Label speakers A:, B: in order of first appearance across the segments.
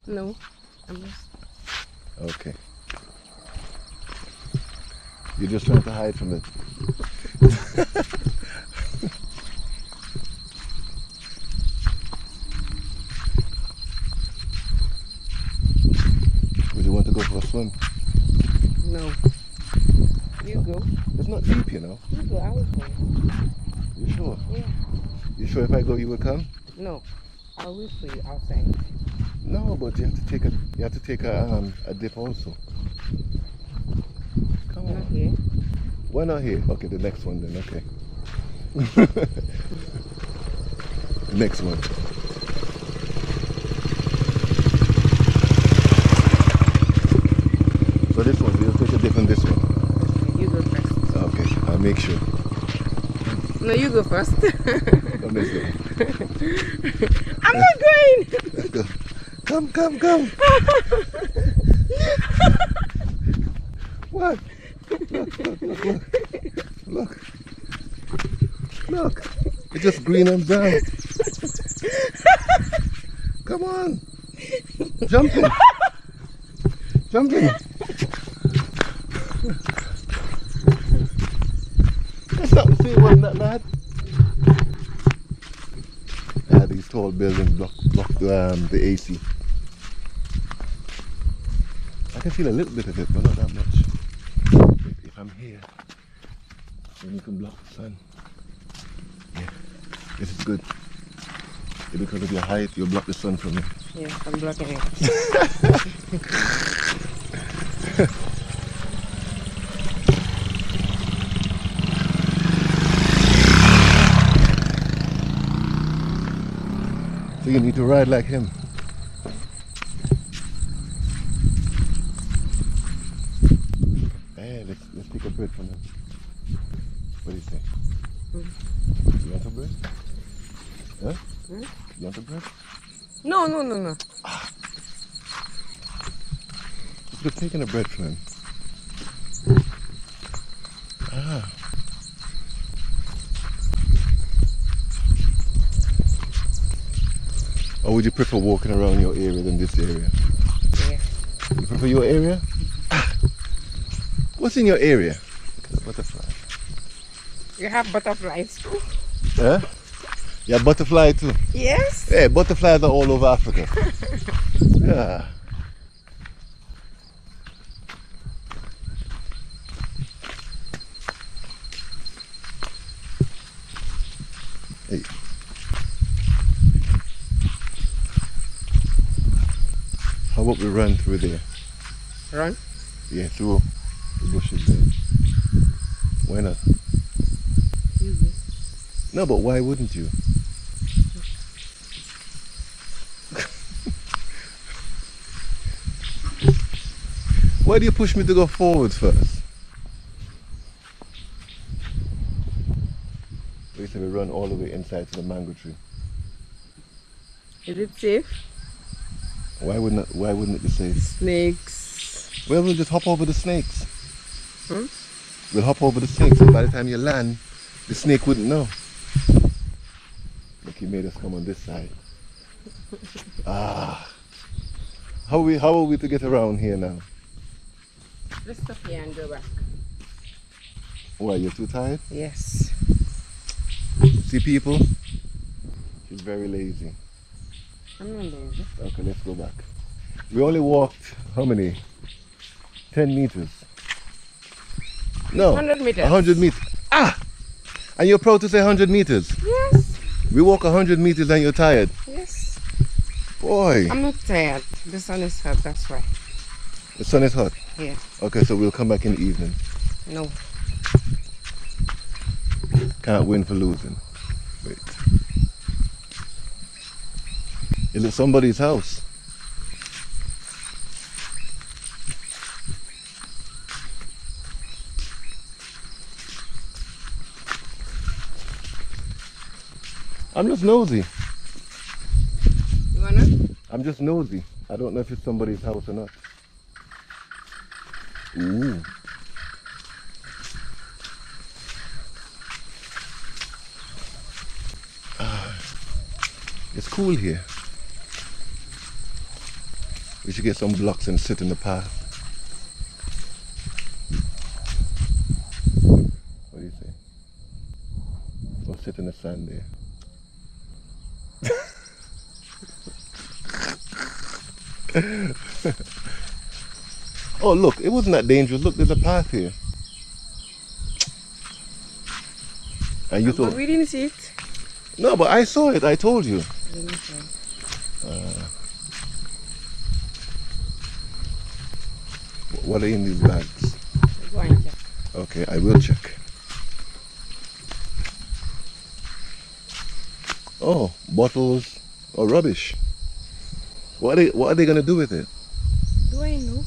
A: No, I'm just.
B: Okay. You're just trying to hide from it. Would you want to go for a swim?
A: No. You go.
B: It's not deep, you know.
A: You go. I will go.
B: You sure?
A: Yeah.
B: You sure if I go you will come?
A: No. I'll wait for you outside.
B: No, but you have to take a dip also. Come on.
A: Not here.
B: Why not here? Okay, the next one then, okay. Next one. So this one, we'll take a dip on this one.
A: You go first.
B: Okay, I'll make sure.
A: No, you go first.
B: Come, let's go.
A: I'm not going.
B: Let's go. Come. What? Look. It's just green and brown. Come on. Jump in. That's not the same one, that lad. These tall buildings block the AC. I can feel a little bit of it, but not that much. If I'm here, then you can block the sun. Yeah, this is good. Because of your height, you'll block the sun from me.
A: Yeah, I'm blocking it.
B: So you need to ride like him. Hey, let's take a bread from him. What do you say? You want a bread? Huh? You want a bread?
A: No.
B: Just taking a bread from him. Or would you prefer walking around your area than this area?
A: Yeah.
B: You prefer your area? What's in your area? Look at the butterfly.
A: You have butterflies too?
B: Huh? You have butterfly too?
A: Yes.
B: Hey, butterflies are all over Africa. Yeah. Hey. How about we run through there?
A: Run?
B: Yeah, through the bushes there. Why not?
A: You go.
B: No, but why wouldn't you? Why do you push me to go forwards first? We said we run all the way inside to the mango tree.
A: Is it safe?
B: Why wouldn't it be safe?
A: Snakes.
B: Well, we'll just hop over the snakes.
A: Hmm?
B: We'll hop over the snakes, and by the time you land, the snake wouldn't know. Look, he made us come on this side. How are we to get around here now?
A: Let's stop here and go back.
B: Why, you're too tired?
A: Yes.
B: See people? She's very lazy.
A: I'm not lazy.
B: Okay, let's go back. We only walked, how many? 10 meters. No.
A: 100 meters.
B: 100 meters. And you're proud to say 100 meters?
A: Yes.
B: We walk 100 meters and you're tired?
A: Yes.
B: Boy.
A: I'm not tired. The sun is hot, that's why.
B: The sun is hot?
A: Yeah.
B: Okay, so we'll come back in the evening.
A: No.
B: Can't win for losing. Wait. Is it somebody's house? I'm just nosy.
A: You wanna?
B: I'm just nosy. I don't know if it's somebody's house or not. Ooh. It's cool here. We should get some blocks and sit in the path. What do you say? Or sit in the sand there. Oh look, it wasn't that dangerous. Look, there's a path here. And you thought...
A: But we didn't see it.
B: No, but I saw it. I told you.
A: We didn't see it.
B: What are in these bags?
A: Go and check.
B: Okay, I will check. Oh, bottles or rubbish. What are they gonna do with it?
A: Do I know?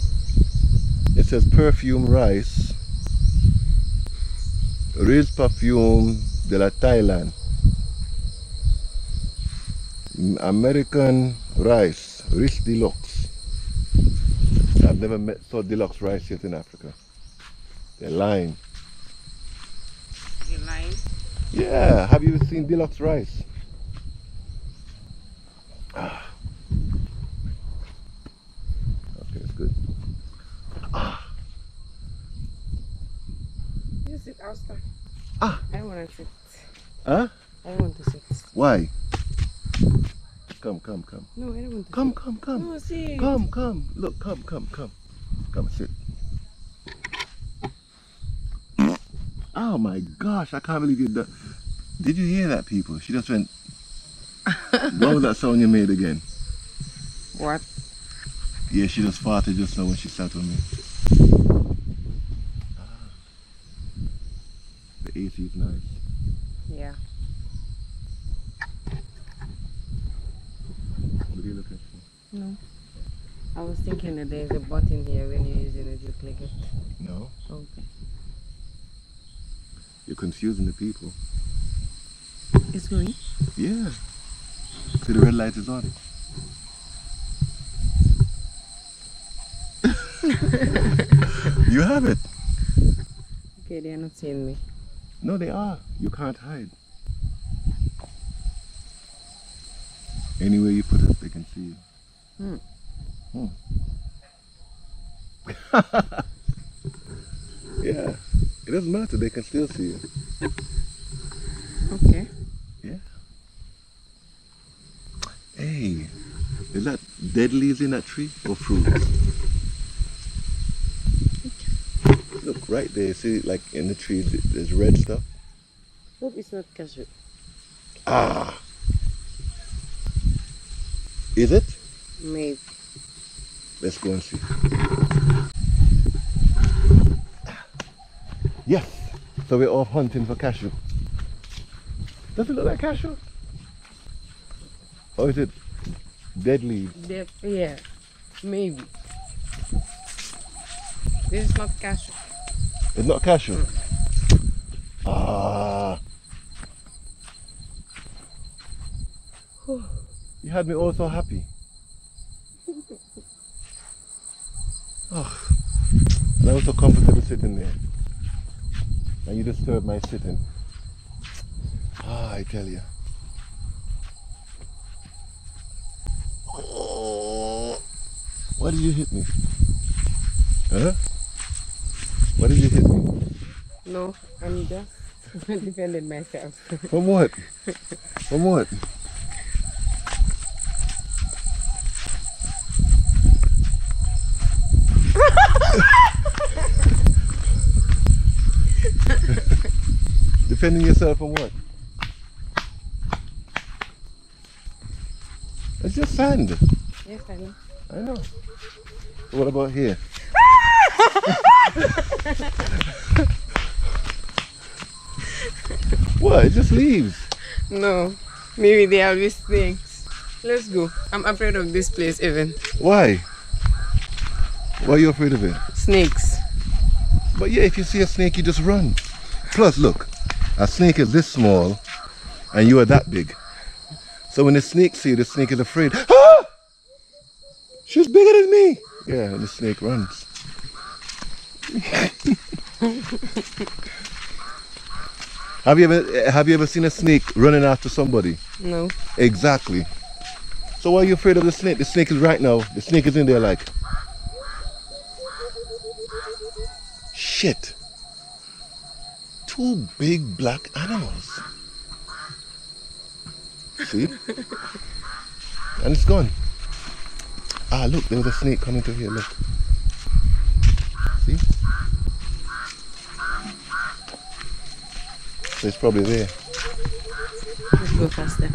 B: It says perfume rice. Riz perfume de la Thailand. American rice, Riz Deluxe. I've never saw deluxe rice yet in Africa. They're lying.
A: You're lying.
B: Yeah, have you seen deluxe rice? Ah. Okay, it's good. Ah.
A: You sit outside.
B: Ah.
A: I want to sit.
B: Huh?
A: I want to sit.
B: Why? Come.
A: No, I don't want to
B: Come,
A: sit.
B: come.
A: No, sit.
B: Come. Look, come. Come, sit. Oh my gosh, I can't believe you did that. Did you hear that, people? She just went... What was that sound you made again?
A: What?
B: Yeah, she just farted just now when she sat on me. The AC is nice.
A: Yeah.
B: What are you looking for?
A: No. I was thinking that there's a button here when you're using it, you click it.
B: No.
A: Okay.
B: You're confusing the people.
A: It's going?
B: Yeah. See, the red light is on. You have it.
A: Okay, they are not seeing me.
B: No, they are. You can't hide. Anywhere you put it, they can see you. Yeah. It doesn't matter. They can still see you.
A: Okay.
B: Yeah. Hey, is that dead leaves in that tree or fruit? Look right there. See, like in the tree, there's red stuff.
A: Hope it's not cashew.
B: Ah. Is it?
A: Maybe.
B: Let's go and see. Yes. So we're off hunting for cashew. Does it look like cashew? Or is it dead leaves?
A: Yeah. Maybe. This is not cashew.
B: It's not cashew? Ah. You had me all so happy. Oh. And I was so comfortable sitting there. And you disturbed my sitting. Ah, I tell you. Oh. Why did you hit me? Huh? Why did you hit me?
A: No, I'm just defending myself.
B: From what? From what? Defending yourself from what? It's just sand.
A: Yes, I know.
B: I know. So what about here? What? It just leaves.
A: No, maybe they are with snakes. Let's go. I'm afraid of this place even.
B: Why? Why are you afraid of it?
A: Snakes.
B: But yeah, if you see a snake, you just run. Plus, look, a snake is this small and you are that big. So when the snake sees you, the snake is afraid. Ah! She's bigger than me. Yeah, and the snake runs. Have you ever seen a snake running after somebody?
A: No.
B: Exactly. So why are you afraid of the snake? The snake is right now. The snake is in there like. Shit. 2 big black animals. See? And it's gone. Ah, look, there was a snake coming through here, look. See? So it's probably there.
A: Let's go faster.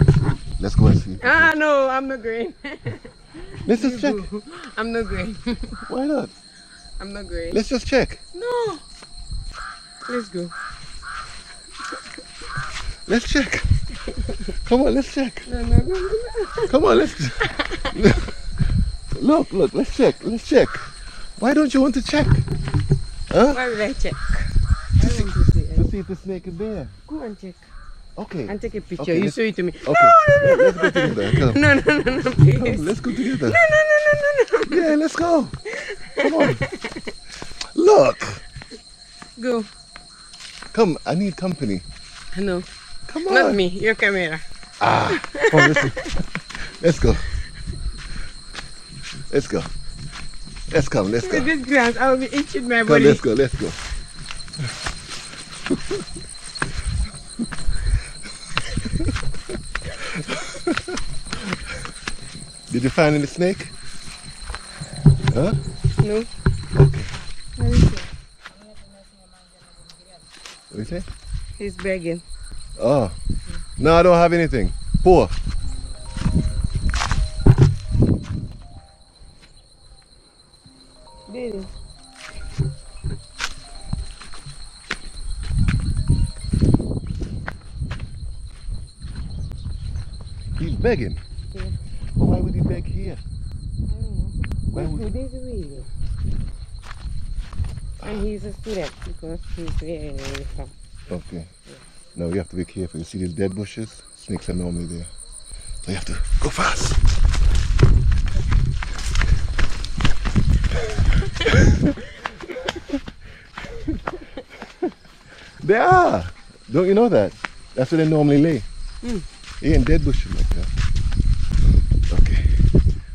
B: Let's go and see.
A: Ah, no, I'm not going.
B: Let's just check.
A: I'm not going.
B: Why not?
A: I'm not going.
B: Let's just check.
A: No. Let's go.
B: Let's check. Come on, let's check.
A: No.
B: Come on, let's. Look, let's check. Let's check. Why don't you want to check? Huh?
A: Why will I check?
B: To see if the snake is there.
A: Go and check.
B: Okay.
A: And take a picture.
B: Okay,
A: You show it to me.
B: Okay. Let's go together. Come.
A: No, please.
B: Come, let's go together.
A: No.
B: Yeah, let's go. Come on. Look.
A: Go.
B: Come, I need company.
A: No.
B: Come on.
A: Not me, your camera.
B: Ah. Come on, let's go. Let's go. Let's come, let's go.
A: With this grass, I will be itching my
B: Come,
A: body.
B: let's go, let's go. Did you find any snake? Huh?
A: No.
B: Okay.
A: What is it?
B: What do you say?
A: He's begging.
B: Oh. No, I don't have anything. Poor.
A: Baby.
B: He's begging.
A: Yeah.
B: But why would he beg here?
A: I don't know.
B: Why would
A: There's a way. And he's a student because he's very far.
B: Okay. Now you have to be careful. You see these dead bushes? Snakes are normally there. So you have to go fast. They are. Don't you know that? That's where they normally lay. Yeah, in dead bushes like that. Okay.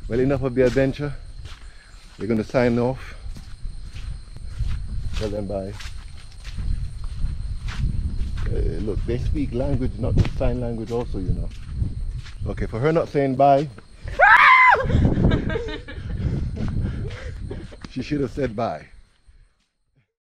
B: Well, enough of the adventure. We're going to sign off. Tell them bye. Look, they speak language, not just sign language also, you know. Okay, for her not saying bye, she should have said bye.